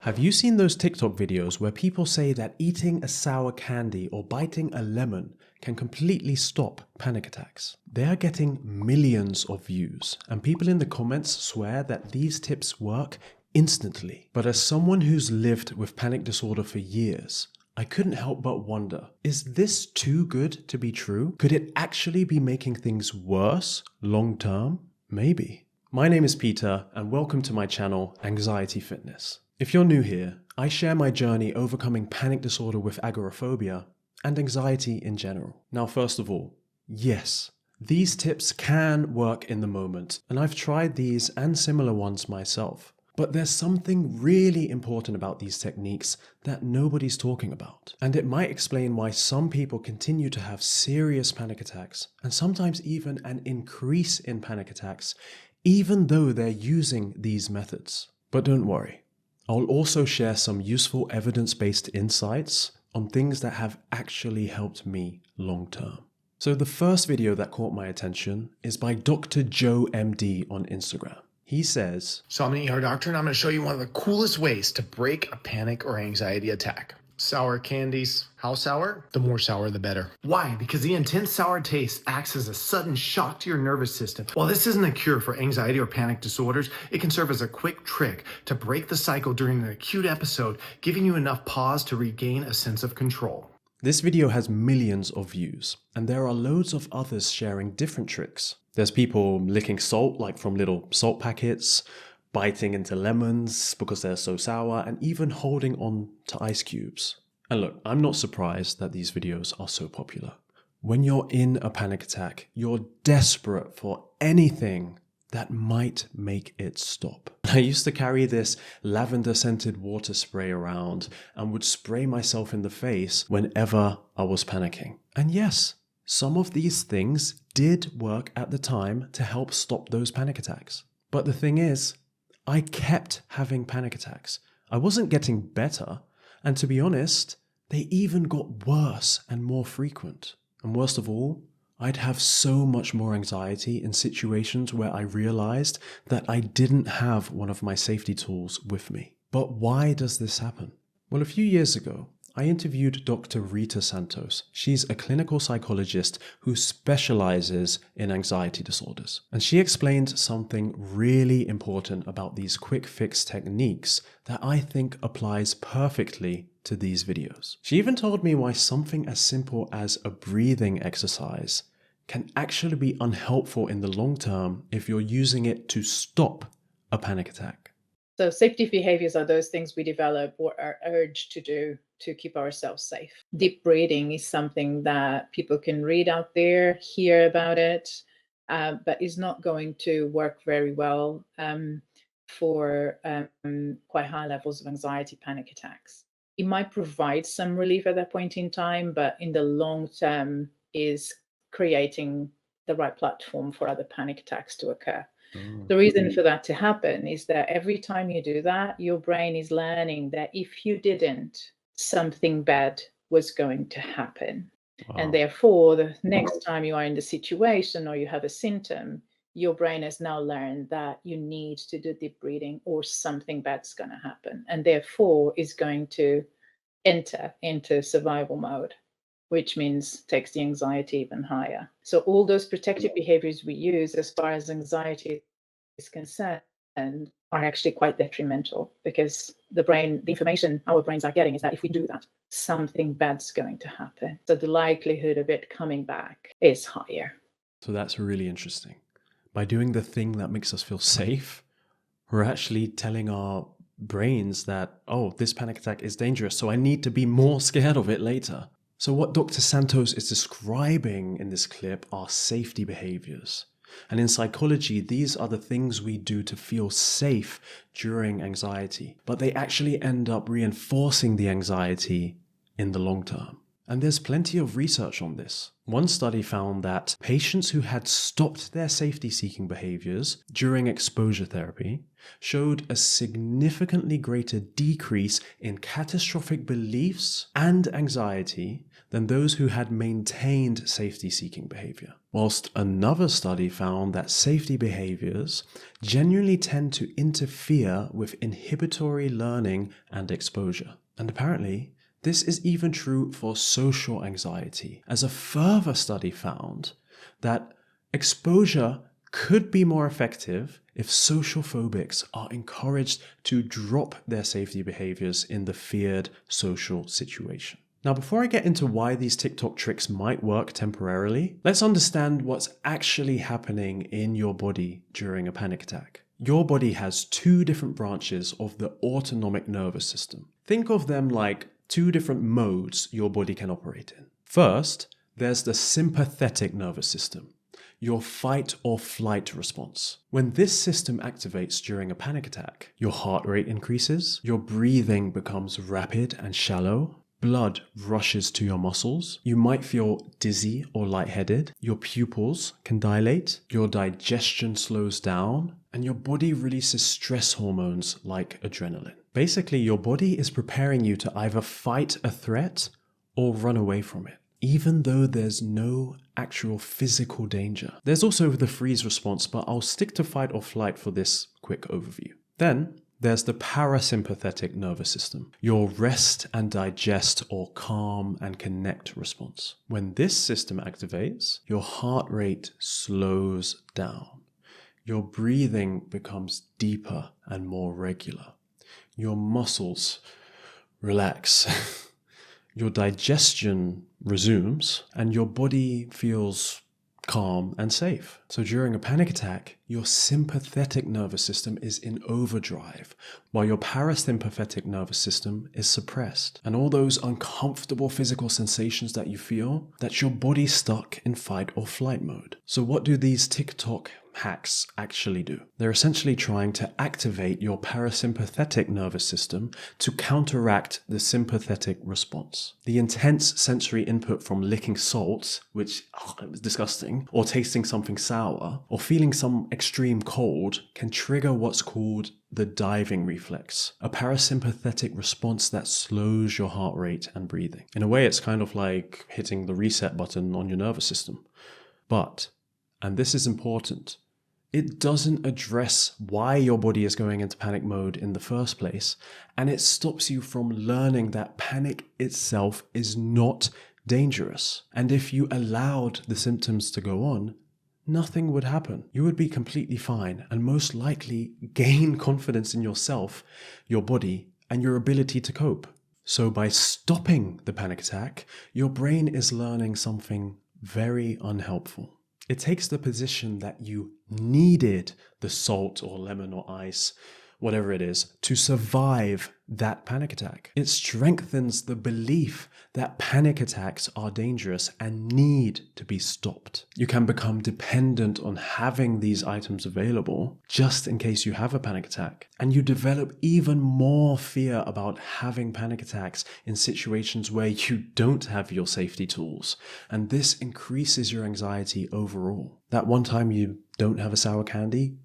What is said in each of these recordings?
Have you seen those TikTok videos where people say that eating a sour candy or biting a lemon can completely stop panic attacks? They are getting millions of views, and people in the comments swear that these tips work instantly. But as someone who's lived with panic disorder for years, I couldn't help but wonder, is this too good to be true? Could it actually be making things worse long term? Maybe. My name is Peter, and welcome to my channel, Anxiety Fitness. If you're new here, I share my journey overcoming panic disorder with agoraphobia and anxiety in general. Now, first of all, yes, these tips can work in the moment, and I've tried these and similar ones myself. But there's something really important about these techniques that nobody's talking about. And it might explain why some people continue to have serious panic attacks, and sometimes even an increase in panic attacks, even though they're using these methods. But don't worry. I'll also share some useful evidence-based insights on things that have actually helped me long term. So the first video that caught my attention is by Dr. Joe MD on Instagram. He says, So I'm an ER doctor and I'm going to show you one of the coolest ways to break a panic or anxiety attack. Sour candies. How sour? The more sour, the better. Why? Because the intense sour taste acts as a sudden shock to your nervous system. While this isn't a cure for anxiety or panic disorders, it can serve as a quick trick to break the cycle during an acute episode, giving you enough pause to regain a sense of control. this video has millions of views, and there are loads of others sharing different tricks. There's people licking salt, like from little salt packets, biting into lemons because they're so sour, and even holding on to ice cubes. And look, I'm not surprised that these videos are so popular. When you're in a panic attack, you're desperate for anything that might make it stop. I used to carry this lavender-scented water spray around and would spray myself in the face whenever I was panicking. And yes, some of these things did work at the time to help stop those panic attacks. But the thing is, I kept having panic attacks. I wasn't getting better, and to be honest, they even got worse and more frequent. And worst of all, I'd have so much more anxiety in situations where I realized that I didn't have one of my safety tools with me. But why does this happen? Well, a few years ago, I interviewed Dr. Rita Santos. She's a clinical psychologist who specializes in anxiety disorders. And she explained something really important about these quick fix techniques that I think applies perfectly to these videos. She even told me why something as simple as a breathing exercise can actually be unhelpful in the long term if you're using it to stop a panic attack. So safety behaviors are those things we develop or are urged to do to keep ourselves safe. Deep breathing is something that people can read out there, hear about it, but is not going to work very well for quite high levels of anxiety, panic attacks. It might provide some relief at that point in time, but in the long term is creating the right platform for other panic attacks to occur. The reason for that to happen is that every time you do that, your brain is learning that if you didn't, something bad was going to happen. Wow. And therefore, the next time you are in the situation or you have a symptom, your brain has now learned that you need to do deep breathing or something bad's going to happen. And therefore is going to enter into survival mode, which means takes the anxiety even higher. So all those protective behaviors we use as far as anxiety is concerned are actually quite detrimental, because the information our brains are getting is that if we do that, something bad's going to happen. So the likelihood of it coming back is higher. So that's really interesting. By doing the thing that makes us feel safe, we're actually telling our brains that, oh, this panic attack is dangerous, so I need to be more scared of it later. So what Dr. Santos is describing in this clip are safety behaviors. And in psychology, these are the things we do to feel safe during anxiety, but they actually end up reinforcing the anxiety in the long term. And there's plenty of research on this. One study found that patients who had stopped their safety-seeking behaviors during exposure therapy showed a significantly greater decrease in catastrophic beliefs and anxiety than those who had maintained safety-seeking behavior. Whilst another study found that safety behaviors genuinely tend to interfere with inhibitory learning and exposure. And apparently, this is even true for social anxiety, as a further study found that exposure could be more effective if social phobics are encouraged to drop their safety behaviors in the feared social situation. Now, before I get into why these TikTok tricks might work temporarily, let's understand what's actually happening in your body during a panic attack. Your body has two different branches of the autonomic nervous system. Think of them like two different modes your body can operate in. First, there's the sympathetic nervous system, your fight or flight response. When this system activates during a panic attack, your heart rate increases, your breathing becomes rapid and shallow, blood rushes to your muscles, you might feel dizzy or lightheaded, your pupils can dilate, your digestion slows down, and your body releases stress hormones like adrenaline. Basically, your body is preparing you to either fight a threat or run away from it, even though there's no actual physical danger. There's also the freeze response, but I'll stick to fight or flight for this quick overview. Then, there's the parasympathetic nervous system, your rest and digest or calm and connect response. When this system activates, your heart rate slows down. Your breathing becomes deeper and more regular. Your muscles relax. Your digestion resumes and your body feels calm and safe. So during a panic attack, your sympathetic nervous system is in overdrive, while your parasympathetic nervous system is suppressed. And all those uncomfortable physical sensations that you feel, that's your body stuck in fight or flight mode. So what do these TikTok hacks actually do? They're essentially trying to activate your parasympathetic nervous system to counteract the sympathetic response. The intense sensory input from licking salt, which is disgusting, or tasting something sour, or feeling some extreme cold can trigger what's called the diving reflex, a parasympathetic response that slows your heart rate and breathing. In a way, it's kind of like hitting the reset button on your nervous system. But, and this is important, it doesn't address why your body is going into panic mode in the first place, and it stops you from learning that panic itself is not dangerous. And if you allowed the symptoms to go on, nothing would happen. You would be completely fine and most likely gain confidence in yourself, your body, and your ability to cope. So by stopping the panic attack, your brain is learning something very unhelpful. It takes the position that you needed the salt or lemon or ice, whatever it is, to survive that panic attack. It strengthens the belief that panic attacks are dangerous and need to be stopped. You can become dependent on having these items available just in case you have a panic attack. And you develop even more fear about having panic attacks in situations where you don't have your safety tools. And this increases your anxiety overall. That one time you don't have a sour candy,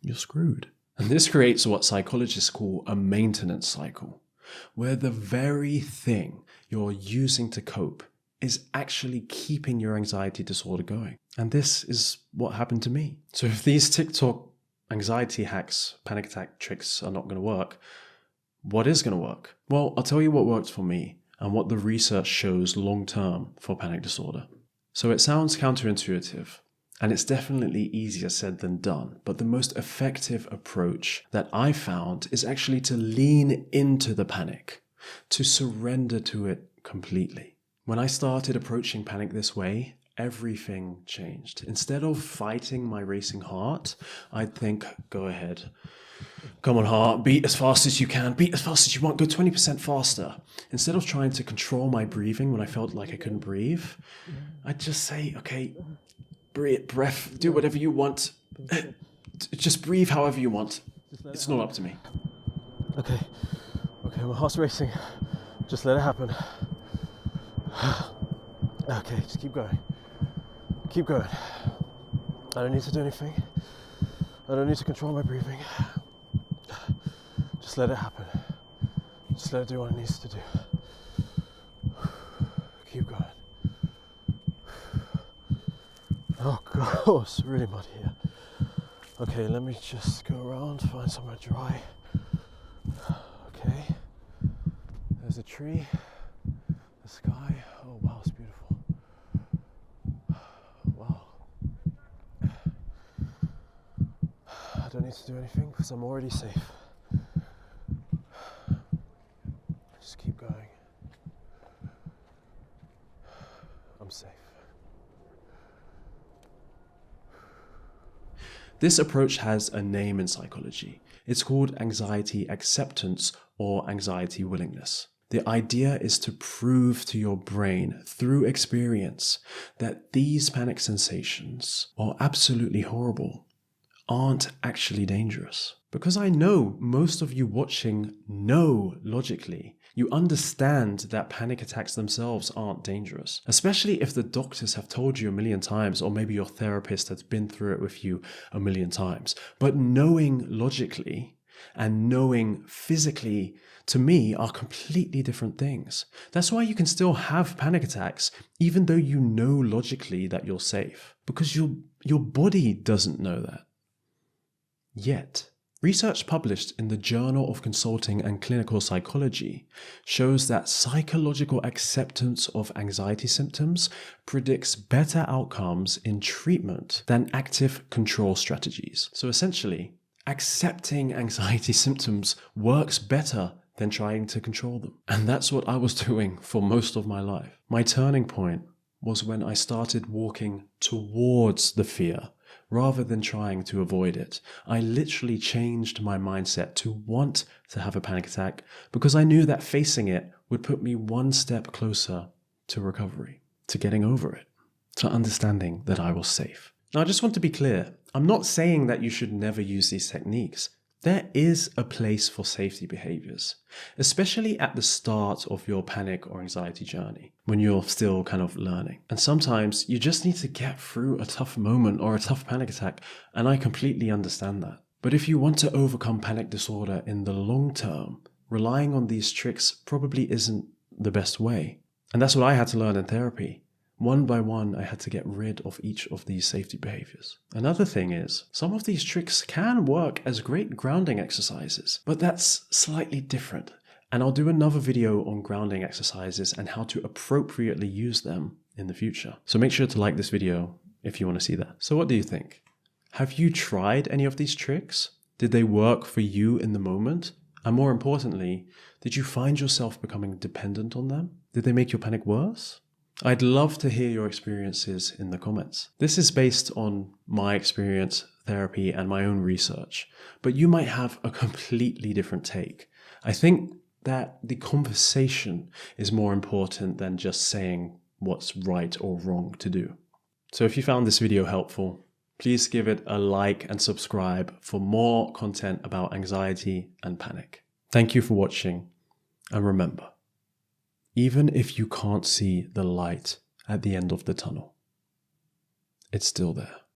you're screwed. And this creates what psychologists call a maintenance cycle, where the very thing you're using to cope is actually keeping your anxiety disorder going. And this is what happened to me. So if these TikTok anxiety hacks, panic attack tricks are not going to work, what is going to work? Well, I'll tell you what worked for me and what the research shows long-term for panic disorder. So it sounds counterintuitive, and it's definitely easier said than done, but the most effective approach that I found is actually to lean into the panic, to surrender to it completely. When I started approaching panic this way, everything changed. Instead of fighting my racing heart, I'd think, go ahead. Come on, heart, beat as fast as you can, beat as fast as you want, go 20% faster. Instead of trying to control my breathing when I felt like I couldn't breathe, I'd just say, okay, breath, do whatever you want. Just breathe however you want. It's not up to me. Okay, my heart's racing. Just let it happen. Okay, just keep going. Keep going. I don't need to do anything. I don't need to control my breathing. Just let it happen. Just let it do what it needs to do. Keep going. Oh God, it's really muddy here. Okay, let me just go around, find somewhere dry. Okay. There's a tree. The sky. Oh wow, it's beautiful. Wow. I don't need to do anything because I'm already safe. Just keep going. I'm safe. This approach has a name in psychology. It's called anxiety acceptance or anxiety willingness. The idea is to prove to your brain through experience that these panic sensations, while absolutely horrible, aren't actually dangerous. Because I know most of you watching know logically, you understand that panic attacks themselves aren't dangerous, especially if the doctors have told you a million times, or maybe your therapist has been through it with you a million times. But knowing logically and knowing physically, to me, are completely different things. That's why you can still have panic attacks, even though you know logically that you're safe, because your body doesn't know that yet. Research published in the Journal of Consulting and Clinical Psychology shows that psychological acceptance of anxiety symptoms predicts better outcomes in treatment than active control strategies. So essentially, accepting anxiety symptoms works better than trying to control them. And that's what I was doing for most of my life. My turning point was when I started walking towards the fear rather than trying to avoid it. I literally changed my mindset to want to have a panic attack because I knew that facing it would put me one step closer to recovery, to getting over it, to understanding that I was safe. Now, I just want to be clear. I'm not saying that you should never use these techniques. There is a place for safety behaviors, especially at the start of your panic or anxiety journey, when you're still kind of learning. And sometimes you just need to get through a tough moment or a tough panic attack, and I completely understand that. But if you want to overcome panic disorder in the long term, relying on these tricks probably isn't the best way. And that's what I had to learn in therapy. One by one, I had to get rid of each of these safety behaviors. Another thing is, some of these tricks can work as great grounding exercises, but that's slightly different. And I'll do another video on grounding exercises and how to appropriately use them in the future. So make sure to like this video if you want to see that. So what do you think? Have you tried any of these tricks? Did they work for you in the moment? And more importantly, did you find yourself becoming dependent on them? Did they make your panic worse? I'd love to hear your experiences in the comments. This is based on my experience, therapy, and my own research, but you might have a completely different take. I think that the conversation is more important than just saying what's right or wrong to do. So if you found this video helpful, please give it a like and subscribe for more content about anxiety and panic. Thank you for watching, and remember, even if you can't see the light at the end of the tunnel, it's still there.